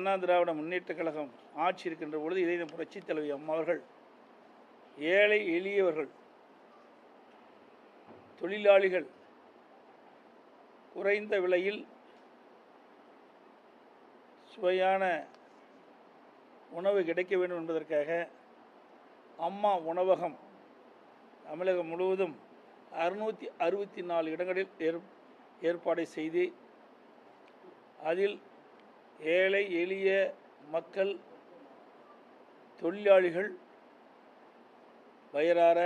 அண்ணா திராவிட முன்னேற்றக் கழகம் ஆட்சி இருக்கின்ற பொழுது இதே புரட்சித் தலைவி அம்மா அவர்கள் ஏழை எளியவர்கள், தொழிலாளிகள் குறைந்த விலையில் சுவையான உணவு கிடைக்க வேண்டும் என்பதற்காக அம்மா உணவகம் தமிழகம் முழுவதும் 664 இடங்களில் ஏற்பாடு செய்து அதில் ஏழை எளிய மக்கள், தொழிலாளிகள் வயிறார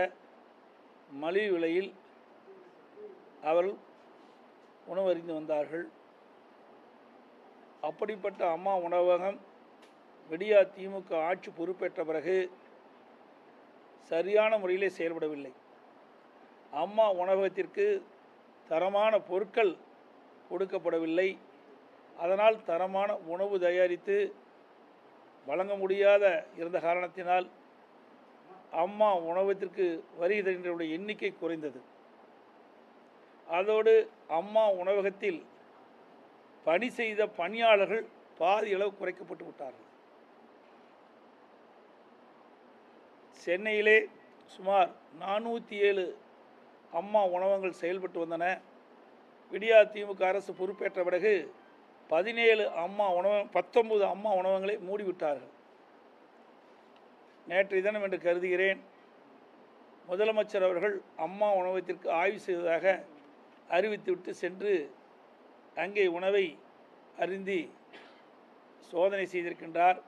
மலிவு விலையில் அவர்கள் உணவருந்தி வந்தார்கள். அப்படிப்பட்ட அம்மா உணவகம் விடியா திமுக ஆட்சி பொறுப்பேற்ற பிறகு சரியான முறையிலே செயல்படவில்லை. அம்மா உணவகத்திற்கு தரமான பொருட்கள் கொடுக்கப்படவில்லை. அதனால் தரமான உணவு தயாரித்து வழங்க முடியாத இருந்த காரணத்தினால் அம்மா உணவகத்திற்கு வருகை தருகின்றவருடைய எண்ணிக்கை குறைந்தது. அதோடு அம்மா உணவகத்தில் பணி செய்த பணியாளர்கள் பாதி அளவு குறைக்கப்பட்டு விட்டார்கள். சென்னையிலே சுமார் 407 அம்மா உணவகங்கள் செயல்பட்டு வந்தன. விடியா திமுக அரசு பொறுப்பேற்ற பிறகு 19 அம்மா உணவகங்களை மூடிவிட்டார்கள். நேற்றைய தினம் என்று கருதுகிறேன், முதலமைச்சர் அவர்கள் அம்மா உணவகத்திற்கு ஆய்வு செய்ததாக அறிவித்துவிட்டு சென்று அங்கே உணவை அருந்தி சோதனை செய்திருக்கின்றார்.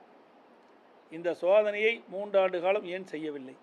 இந்த சோதனையை 3 ஆண்டு காலம் ஏன் செய்யவில்லை?